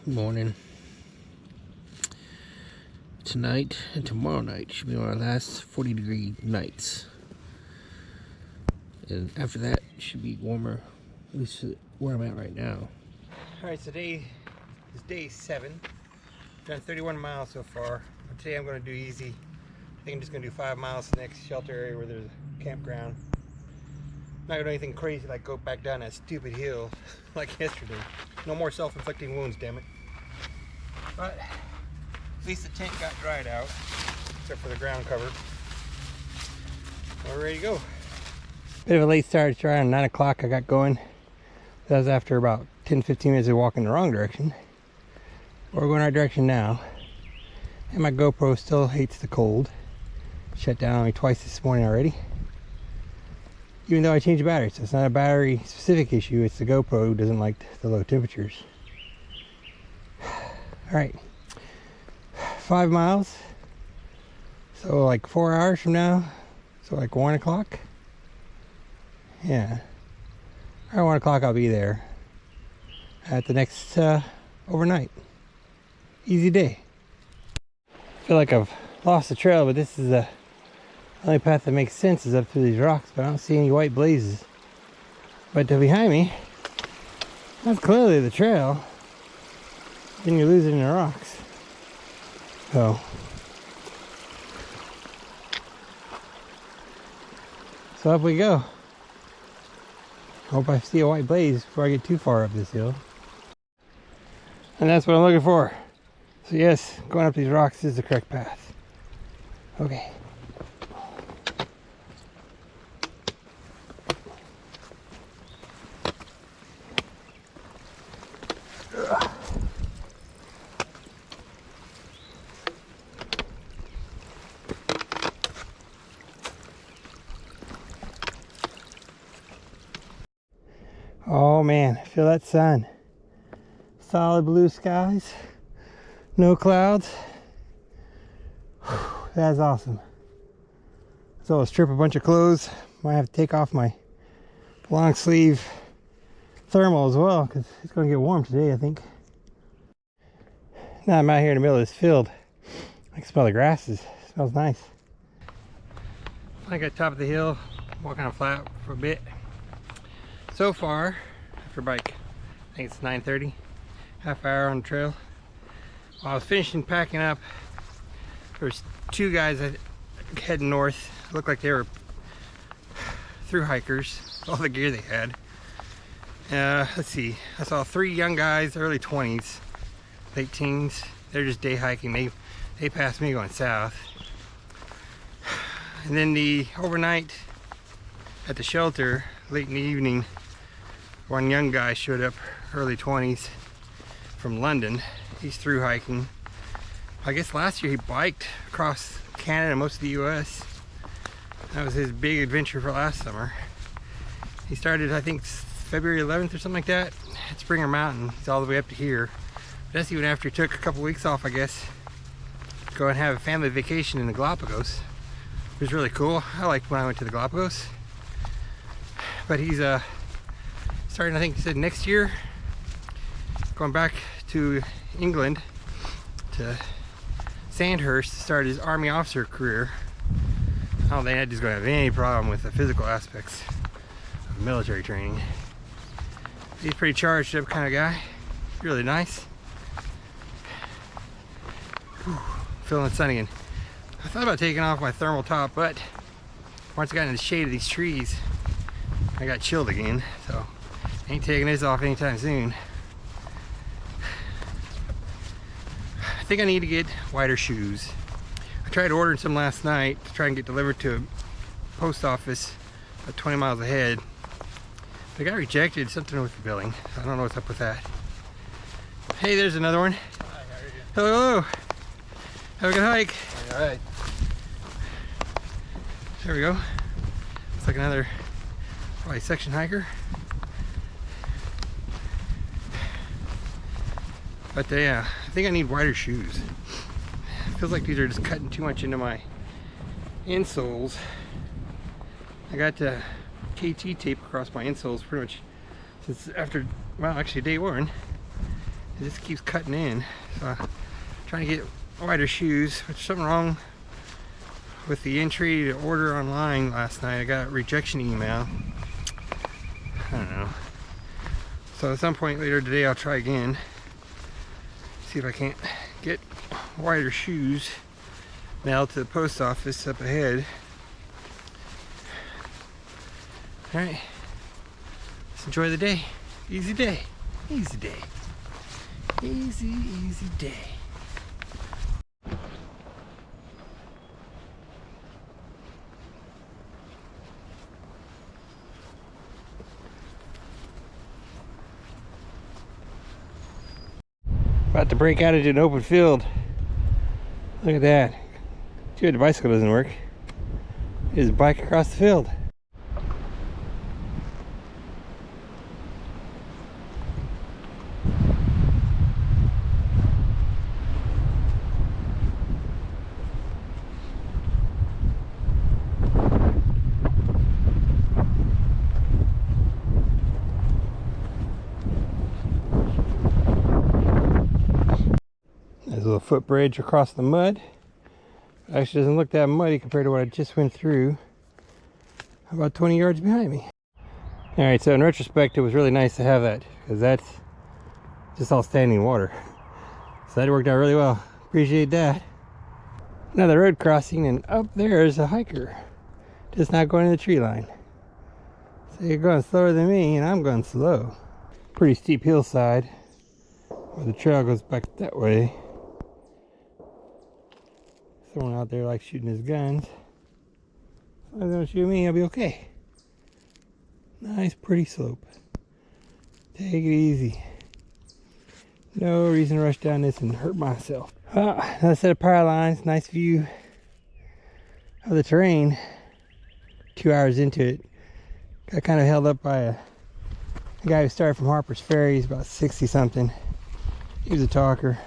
Morning. Tonight and tomorrow night should be our last 40-degree nights, and after that it should be warmer, at least where I'm at right now. Alright, so today is day 7. Done 31 miles so far, but today I'm going to do easy. I think I'm just going to do 5 miles to the next shelter area where there's a campground. Not going to do anything crazy like go back down that stupid hill like yesterday. No more self-inflicting wounds, damn it. But at least the tent got dried out, except for the ground cover. We're ready to go. Bit of a late start. It's around 9 o'clock I got going. That was after about 10-15 minutes of walking the wrong direction. We're going our direction now. And my GoPro still hates the cold. Shut down only twice this morning already. Even though I changed the battery, so it's not a battery specific issue, it's the GoPro who doesn't like the low temperatures. Alright, 5 miles, so like 4 hours from now, so like 1 o'clock. Yeah, around 1 o'clock I'll be there at the next overnight. Easy day. I feel like I've lost the trail, but this is the only path that makes sense is up through these rocks, but I don't see any white blazes. But behind me, that's clearly the trail. Then you lose it in the rocks. So up we go. Hope I see a white blaze before I get too far up this hill. And that's what I'm looking for. So yes, going up these rocks is the correct path. Okay. Oh man, feel that sun. Solid blue skies, no clouds. That's awesome. So I'll strip a bunch of clothes. Might have to take off my long sleeve thermal as well because it's going to get warm today, I think. Now I'm out here in the middle of this field. I can smell the grasses. It smells nice. I got top of the hill, walking on flat for a bit. So far, after bike, I think it's 9:30, half hour on the trail. While I was finishing packing up, there was 2 guys that heading north. Looked like they were through hikers, all the gear they had. Let's see, I saw 3 young guys, early 20s, late teens. They're just day hiking. They passed me going south. And then the overnight at the shelter, late in the evening, one young guy showed up, early 20s, from London. He's through hiking. I guess last year he biked across Canada and most of the US. That was his big adventure for last summer. He started, I think, February 11th or something like that at Springer Mountain. He's all the way up to here. That's even after he took a couple weeks off, I guess, to go and have a family vacation in the Galapagos. It was really cool. I liked when I went to the Galapagos. But he's starting, I think he said next year, going back to England to Sandhurst to start his Army officer career. I don't think that dude's going to have any problem with the physical aspects of military training. He's a pretty charged up kind of guy. Really nice. Whew, feeling the sun again. I thought about taking off my thermal top, but once I got in the shade of these trees, I got chilled again, so I ain't taking this off anytime soon. I think I need to get wider shoes. I tried ordering some last night to try and get delivered to a post office about 20 miles ahead. They got rejected, something with the billing. I don't know what's up with that. Hey, there's another one. Hi, how are you? Hello. Have a good hike. All right. There we go. Looks like another probably section hiker. But yeah, I think I need wider shoes. It feels like these are just cutting too much into my insoles. I got KT tape across my insoles pretty much since after, well, actually day one. It just keeps cutting in. So I'm trying to get wider shoes. There's something wrong with the entry to order online last night. I got a rejection email. I don't know. So at some point later today I'll try again. See if I can't get wider shoes mailed to the post office up ahead. Alright. Let's enjoy the day. Easy day. Easy day. Easy, easy day. About to break out into an open field. Look at that. Too bad the bicycle doesn't work. Just bike across the field. There's a little footbridge across the mud. Actually doesn't look that muddy compared to what I just went through. About 20 yards behind me. Alright, so in retrospect it was really nice to have that, because that's just all standing water. So that worked out really well. Appreciate that. Another road crossing, and up there is a hiker. Just not going to the tree line. So you're going slower than me, and I'm going slow. Pretty steep hillside where the trail goes back that way. Someone out there likes shooting his guns. As long as they don't shoot me, I'll be okay. Nice, pretty slope. Take it easy. No reason to rush down this and hurt myself. Another set of power lines. Nice view of the terrain. 2 hours into it, got kind of held up by a guy who started from Harper's Ferry. He's about 60 something. He was a talker.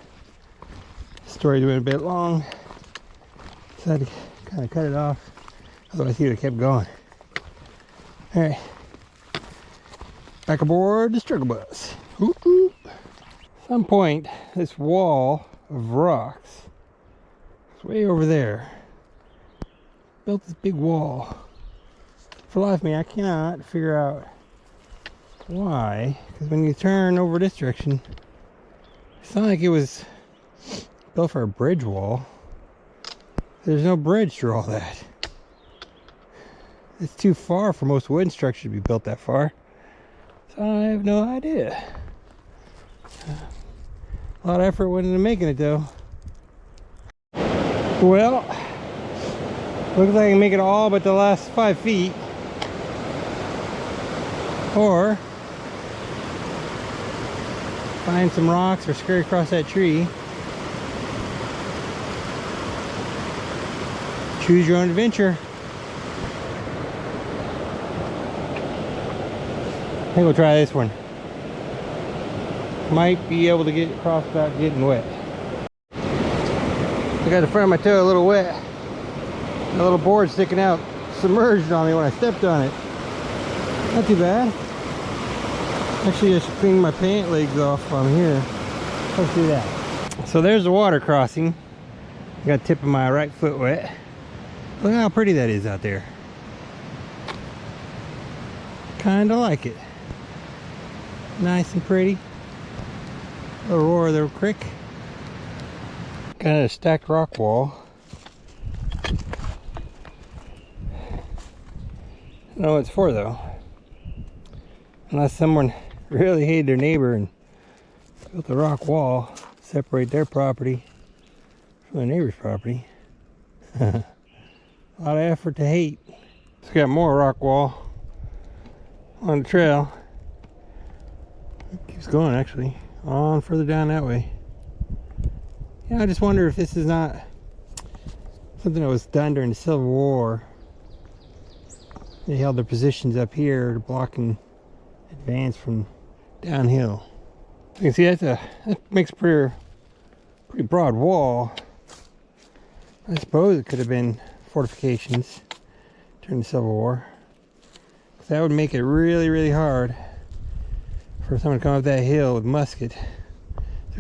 Story went a bit long. So I had to kind of cut it off. Otherwise he would have kept going. Alright. Back aboard the struggle bus. Oop, oop. At some point, this wall of rocks is way over there. Built this big wall. For the life of me, I cannot figure out why. Because when you turn over this direction, it's not like it was built for a bridge wall. There's no bridge through all that. It's too far for most wooden structures to be built that far. So I have no idea. A lot of effort went into making it though. Well, looks like I can make it all but the last 5 feet. Or find some rocks or scurry across that tree. Choose your own adventure. I think we'll try this one. Might be able to get across without getting wet. I got the front of my toe a little wet. A little board sticking out, submerged on me when I stepped on it. Not too bad. Actually, I should clean my pant legs off while I'm here. Let's do that. So there's the water crossing. I got the tip of my right foot wet. Look how pretty that is out there. Kinda like it. Nice and pretty. The roar of the creek. Got a stacked rock wall. I don't know what it's for though. Unless someone really hated their neighbor and built a rock wall to separate their property from their neighbor's property. A lot of effort to hate. It's got more rock wall on the trail. It keeps going actually. On further down that way. Yeah, I just wonder if this is not something that was done during the Civil War. They held their positions up here to block and advance from downhill. You can see that makes a pretty broad wall. I suppose it could have been fortifications during the Civil War. That would make it really, really hard for someone to come up that hill with a musket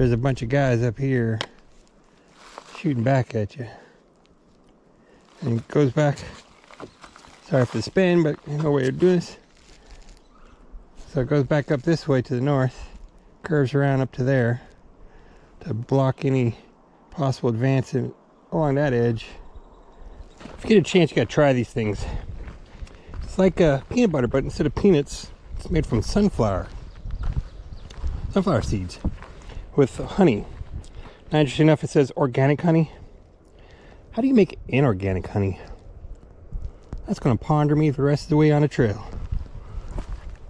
there's a bunch of guys up here shooting back at you. And it goes back. Sorry for the spin, but no way of doing this. So it goes back up this way to the north, curves around up to there to block any possible advance along that edge. If you get a chance, you gotta try these things. It's like peanut butter, but instead of peanuts, it's made from sunflower seeds with honey. Now, interesting enough, it says organic honey. How do you make inorganic honey? That's gonna ponder me the rest of the way on the trail.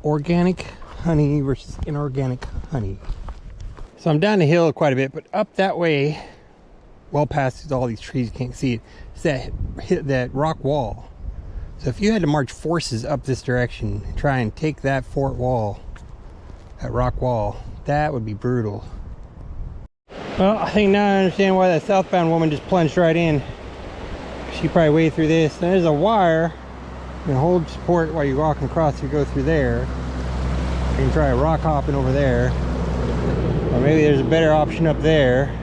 Organic honey versus inorganic honey. So I'm down the hill quite a bit, but up that way, well past all these trees, you can't see it, it's that rock wall. So if you had to march forces up this direction and try and take that fort wall, that rock wall, that would be brutal. Well, I think now I understand why that southbound woman just plunged right in. She probably waded through this. There's a wire. You can hold support while you're walking across. You go through there. You can try rock hopping over there. Or maybe there's a better option up there.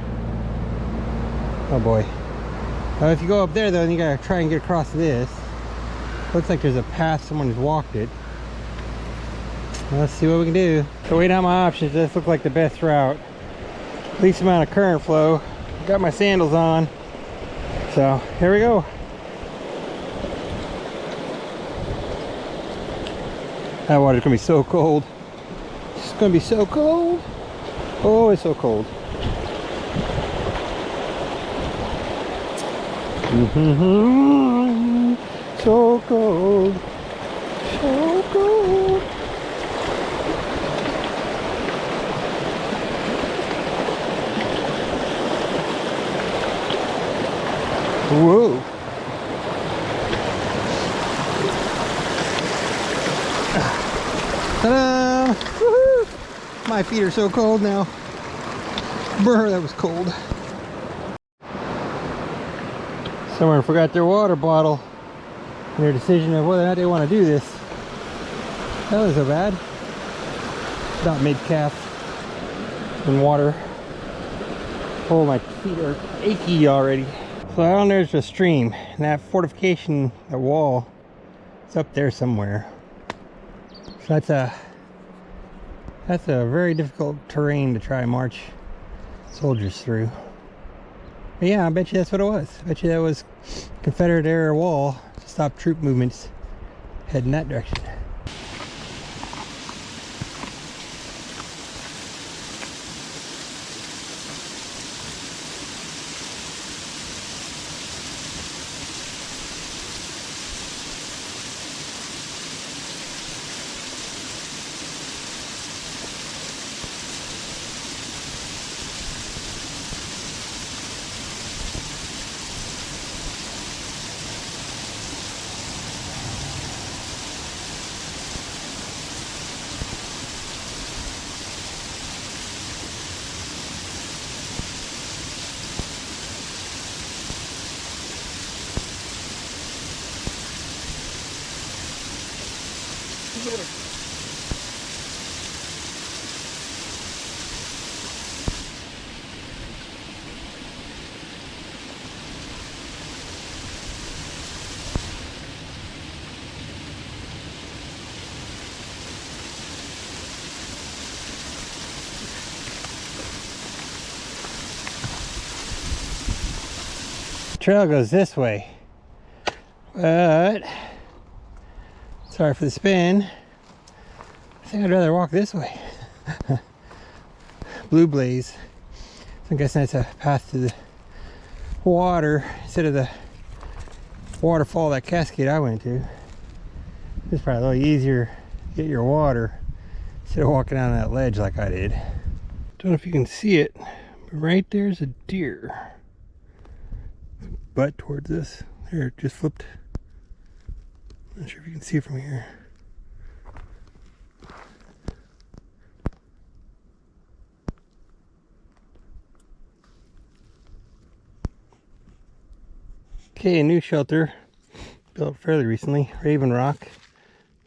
Oh boy. If you go up there though, then you gotta try and get across this. Looks like there's a path, someone has walked it. Well, let's see what we can do. So weighing out my options, this looks like the best route. Least amount of current flow. Got my sandals on. So here we go. That water's gonna be so cold. It's gonna be so cold. Oh, it's so cold. So cold. So cold. Whoa. Ta-da! Woohoo! My feet are so cold now. Brr, that was cold. Someone forgot their water bottle in their decision of whether or not they want to do this. That wasn't so bad. Not mid-calf in water. Oh, my feet are achy already. So down there's a stream, and that fortification, that wall, it's up there somewhere. So that's a very difficult terrain to try and march soldiers through. But yeah, I bet you that's what it was. I bet you that was Confederate era wall to stop troop movements heading that direction. Trail goes this way, but sorry for the spin. I think I'd rather walk this way. Blue Blaze. I'm guessing that's a path to the water instead of the waterfall, that cascade I went to. It's probably a little easier to get your water instead of walking down that ledge like I did. Don't know if you can see it, but right there's a deer. Butt towards us. There, it just flipped. Not sure if you can see it from here. Okay, a new shelter built fairly recently, Raven Rock.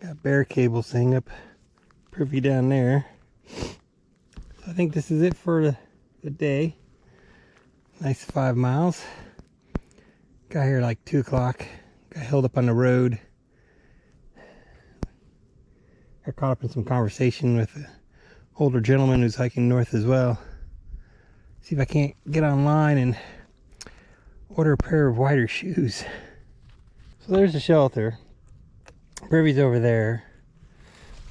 Got bear cables hanging up, privy down there. So I think this is it for the day. Nice 5 miles. Got here like 2 o'clock. Got held up on the road. Got caught up in some conversation with an older gentleman who's hiking north as well. See if I can't get online and order a pair of wider shoes. So there's the shelter. Privy's over there.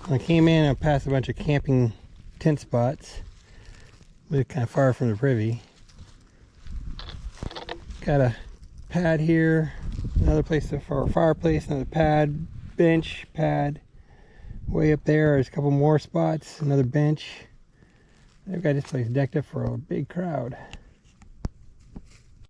When I came in, I passed a bunch of camping tent spots. Lived kind of far from the privy. Got a pad here, another place for a fireplace, another pad, bench, pad. Way up there, there's a couple more spots, another bench. They've got this place decked up for a big crowd.